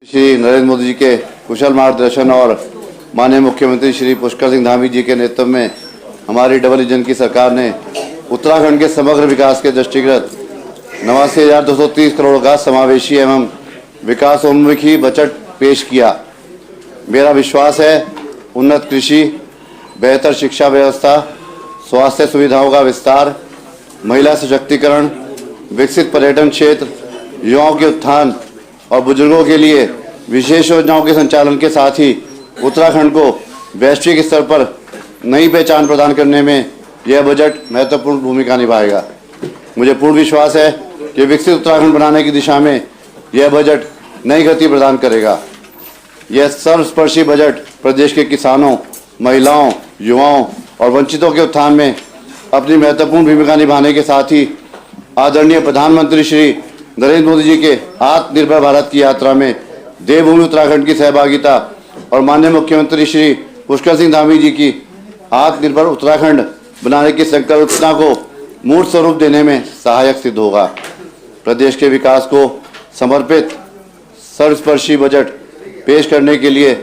श्री नरेंद्र मोदी जी के कुशल मार्गदर्शन और माननीय मुख्यमंत्री श्री पुष्कर सिंह धामी जी के नेतृत्व में हमारी डबल इंजन की सरकार ने उत्तराखंड के समग्र विकास के दृष्टिगत 89,230 करोड़ का समावेशी एवं विकासोन्मुखी बजट पेश किया। मेरा विश्वास है उन्नत कृषि, बेहतर शिक्षा व्यवस्था, स्वास्थ्य सुविधाओं का विस्तार, महिला सशक्तिकरण, विकसित पर्यटन क्षेत्र, युवाओं के उत्थान और बुजुर्गों के लिए विशेष योजनाओं के संचालन के साथ ही उत्तराखंड को वैश्विक स्तर पर नई पहचान प्रदान करने में यह बजट महत्वपूर्ण भूमिका निभाएगा। मुझे पूर्ण विश्वास है कि विकसित उत्तराखंड बनाने की दिशा में यह बजट नई गति प्रदान करेगा। यह सर्वस्पर्शी बजट प्रदेश के किसानों, महिलाओं, युवाओं और वंचितों के उत्थान में अपनी महत्वपूर्ण भूमिका निभाने के साथ ही आदरणीय प्रधानमंत्री श्री नरेंद्र मोदी जी के आत्मनिर्भर भारत की यात्रा में देवभूमि उत्तराखंड की सहभागिता और माननीय मुख्यमंत्री श्री पुष्कर सिंह धामी जी की आत्मनिर्भर उत्तराखंड बनाने की संकल्पना को मूर्त स्वरूप देने में सहायक सिद्ध होगा। प्रदेश के विकास को समर्पित सर्वस्पर्शी बजट पेश करने के लिए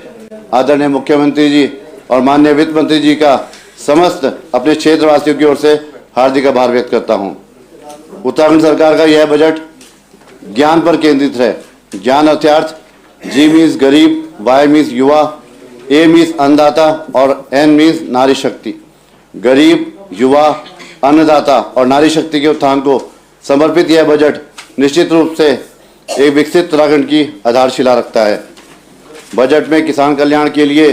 आदरणीय मुख्यमंत्री जी और माननीय वित्त मंत्री जी का समस्त अपने क्षेत्रवासियों की ओर से हार्दिक आभार व्यक्त करता हूं। उत्तराखंड सरकार का यह बजट ज्ञान पर केंद्रित है। ज्ञान अर्थात जी मीन्स गरीब, वाई मीन्स युवा, ए मीन्स अन्नदाता और एन मीन्स नारी शक्ति। गरीब, युवा, अन्नदाता और नारी शक्ति के उत्थान को समर्पित यह बजट निश्चित रूप से एक विकसित उत्तराखंड की आधारशिला रखता है। बजट में किसान कल्याण के लिए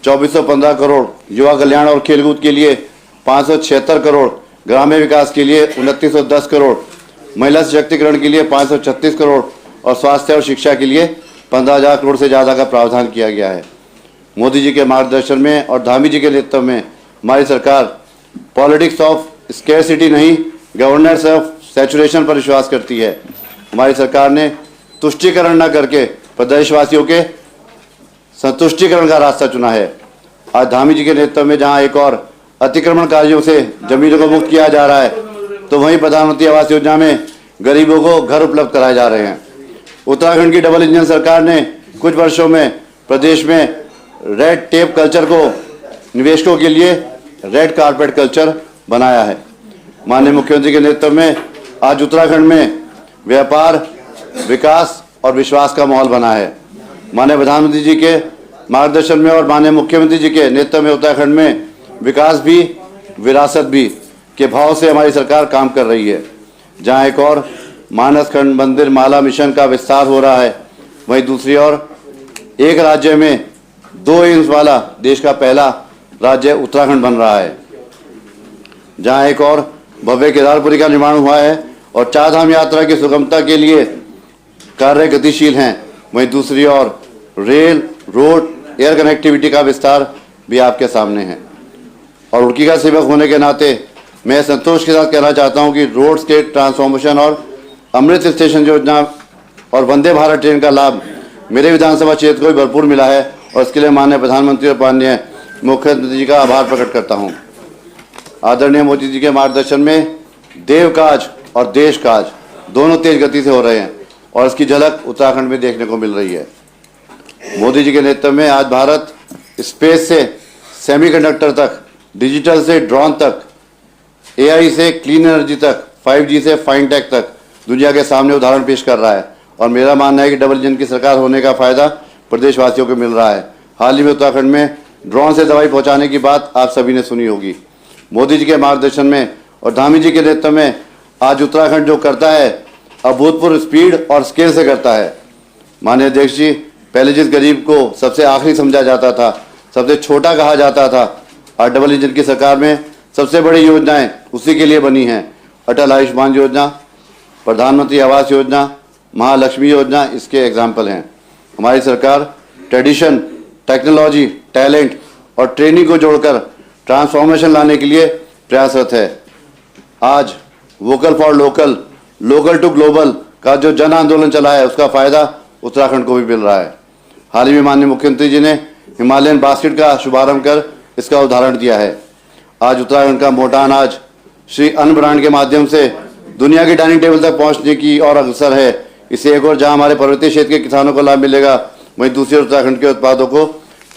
2415 करोड़, युवा कल्याण और खेलकूद के लिए 576 करोड़, ग्रामीण विकास के लिए 2910 करोड़, महिला सशक्तिकरण के लिए 536 करोड़ और स्वास्थ्य और शिक्षा के लिए 15,000 करोड़ से ज़्यादा का प्रावधान किया गया है। मोदी जी के मार्गदर्शन में और धामी जी के नेतृत्व में हमारी सरकार पॉलिटिक्स ऑफ स्कैरसिटी नहीं, गवर्नेंस ऑफ सैचुरेशन पर विश्वास करती है। हमारी सरकार ने तुष्टीकरण न करके प्रदेशवासियों के संतुष्टिकरण का रास्ता चुना है। आज धामी जी के नेतृत्व में जहां एक और अतिक्रमणकारियों से जमीनों को मुक्त किया जा रहा है, तो वहीं प्रधानमंत्री आवास योजना में गरीबों को घर उपलब्ध कराए जा रहे हैं। उत्तराखंड की डबल इंजन सरकार ने कुछ वर्षों में प्रदेश में रेड टेप कल्चर को निवेशकों के लिए रेड कारपेट कल्चर बनाया है। माननीय मुख्यमंत्री के नेतृत्व में आज उत्तराखंड में व्यापार, विकास और विश्वास का माहौल बना है। माननीय प्रधानमंत्री जी के मार्गदर्शन में और माननीय मुख्यमंत्री जी के नेतृत्व में उत्तराखंड में विकास भी, विरासत भी के भाव से हमारी सरकार काम कर रही है। जहां एक और मानस खंड मंदिर माला मिशन का विस्तार हो रहा है, वहीं दूसरी ओर एक राज्य में 2 एम्स वाला देश का पहला राज्य उत्तराखंड बन रहा है। जहां एक और भव्य केदारपुरी का निर्माण हुआ है और 4 धाम यात्रा की सुगमता के लिए कार्य गतिशील हैं, वहीं दूसरी ओर रेल, रोड, एयर कनेक्टिविटी का विस्तार भी आपके सामने है। और रुड़की का सेवक होने के नाते मैं संतोष के साथ कहना चाहता हूं कि रोड्स के ट्रांसफॉर्मेशन और अमृत स्टेशन योजना और वंदे भारत ट्रेन का लाभ मेरे विधानसभा क्षेत्र को भी भरपूर मिला है और इसके लिए माननीय प्रधानमंत्री और माननीय मुख्यमंत्री जी का आभार प्रकट करता हूं। आदरणीय मोदी जी के मार्गदर्शन में देव काज और देश काज दोनों तेज गति से हो रहे हैं और इसकी झलक उत्तराखंड में देखने को मिल रही है। मोदी जी के नेतृत्व में आज भारत स्पेस से सेमीकंडक्टर तक, डिजिटल से ड्रोन तक, AI से क्लीन एनर्जी तक, 5G से फाइन टेक तक दुनिया के सामने उदाहरण पेश कर रहा है और मेरा मानना है कि डबल इंजन की सरकार होने का फायदा प्रदेशवासियों को मिल रहा है। हाल ही में उत्तराखंड में ड्रोन से दवाई पहुंचाने की बात आप सभी ने सुनी होगी। मोदी जी के मार्गदर्शन में और धामी जी के नेतृत्व में आज उत्तराखंड जो करता है अभूतपूर्व स्पीड और स्केल से करता है। माननीय अध्यक्ष जी, पहले जिस गरीब को सबसे आखिरी समझा जाता था, सबसे छोटा कहा जाता था, आज डबल इंजन की सरकार में सबसे बड़ी योजनाएं उसी के लिए बनी हैं। अटल आयुष्मान योजना, प्रधानमंत्री आवास योजना, महालक्ष्मी योजना इसके एग्जाम्पल हैं। हमारी सरकार ट्रेडिशन, टेक्नोलॉजी, टैलेंट और ट्रेनिंग को जोड़कर ट्रांसफॉर्मेशन लाने के लिए प्रयासरत है। आज vocal for local, local to global का जो जन आंदोलन चला है, उसका फायदा उत्तराखंड को भी मिल रहा है। हाल ही में माननीय मुख्यमंत्री जी ने हिमालयन बास्केट का शुभारंभ कर इसका उदाहरण दिया है। आज उत्तराखंड का मोटा अनाज श्री अन्न ब्रांड के माध्यम से दुनिया की डाइनिंग टेबल तक पहुंचने की और अग्रसर है। इससे एक और जहां हमारे पर्वतीय क्षेत्र के किसानों को लाभ मिलेगा, वहीं दूसरी ओर उत्तराखंड के उत्पादों को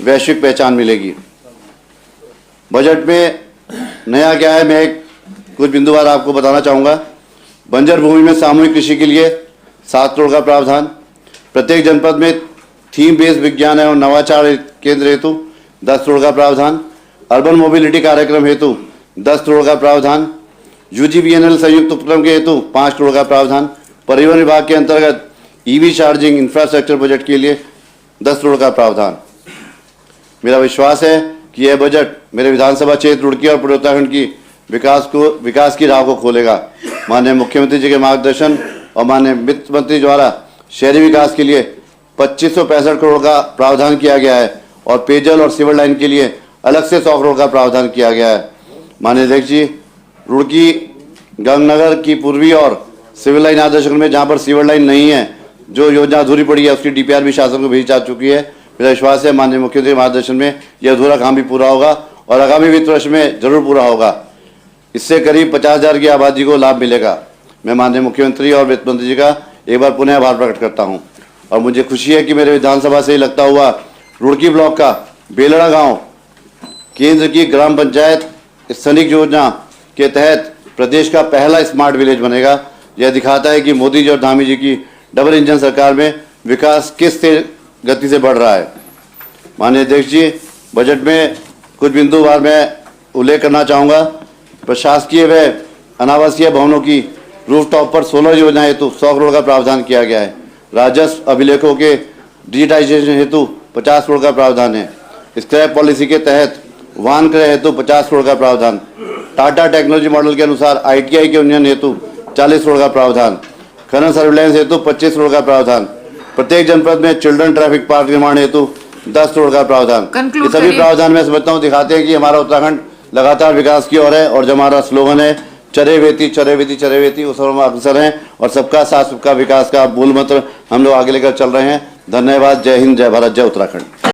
वैश्विक पहचान मिलेगी। बजट में नया क्या है, मैं कुछ बिंदुवार आपको बताना चाहूँगा। बंजर भूमि में सामूहिक कृषि के लिए 7 करोड़ का प्रावधान, प्रत्येक जनपद में थीम बेस्ड विज्ञान एवं नवाचार केंद्र हेतु 10 करोड़ का प्रावधान, अर्बन मोबिलिटी कार्यक्रम हेतु 10 करोड़ का प्रावधान, यूजीवीएनएल संयुक्त उपक्रम के हेतु 5 करोड़ का प्रावधान, परिवहन विभाग के अंतर्गत ईवी चार्जिंग इंफ्रास्ट्रक्चर बजट के लिए 10 करोड़ का प्रावधान। मेरा विश्वास है कि यह बजट मेरे विधानसभा क्षेत्र रुड़की और पूरे उत्तराखंड की विकास की राह को खोलेगा। माननीय मुख्यमंत्री जी के मार्गदर्शन और माननीय वित्त मंत्री द्वारा शहरी विकास के लिए 2565 करोड़ का प्रावधान किया गया है और पेयजल और सिविल लाइन के लिए अलग से 100 करोड़ का प्रावधान किया गया है। माननीय अध्यक्ष जी, रुड़की गंगनगर की पूर्वी और सिविल लाइन आदर्श में जहाँ पर सिविल लाइन नहीं है, जो योजना अधूरी पड़ी है, उसकी डीपीआर भी शासन को भेजी जा चुकी है। मेरा विश्वास है माननीय मुख्यमंत्री के मार्गदर्शन में यह अधूरा काम भी पूरा होगा और आगामी वित्त वर्ष में जरूर पूरा होगा। इससे करीब 50,000 की आबादी को लाभ मिलेगा। मैं माननीय मुख्यमंत्री और वित्त मंत्री जी का एक बार पुनः आभार प्रकट करता हूं और मुझे खुशी है कि मेरे विधानसभा से ही लगता हुआ रुड़की ब्लॉक का बेलड़ा गांव केंद्र की ग्राम पंचायत स्थनिक योजना के तहत प्रदेश का पहला स्मार्ट विलेज बनेगा। यह दिखाता है कि मोदी जी और धामी जी की डबल इंजन सरकार में विकास किस तेज गति से बढ़ रहा है। माननीय अध्यक्ष जी, बजट में कुछ बिंदुवार मैं उल्लेख करना चाहूँगा। प्रशासकीय व अनावासीय भवनों की रूफटॉप पर 16 योजना हेतु 100 करोड़ का प्रावधान किया गया है। राजस्व अभिलेखों के डिजिटाइजेशन हेतु 50 करोड़ का प्रावधान है। स्क्रैप पॉलिसी के तहत वाहन क्रय हेतु 50 करोड़ का प्रावधान। टाटा टेक्नोलॉजी मॉडल के अनुसार ITI के उन्नयन हेतु 40 करोड़ का प्रावधान। खनन सर्विलांस हेतु 25 करोड़ का प्रावधान। प्रत्येक जनपद में चिल्ड्रन ट्रैफिक पार्क निर्माण हेतु 10 करोड़ का प्रावधान। ये सभी प्रावधान मैं समझता हूँ दिखाते हैं कि हमारा उत्तराखंड लगातार विकास की ओर है और जो हमारा स्लोगन है चरे वेती चरे वेती चरे वेती, उस हम अग्रसर हैं और सबका साथ सबका विकास का मूल मंत्र हम लोग आगे लेकर चल रहे हैं। धन्यवाद। जय हिंद, जय भारत, जय उत्तराखंड।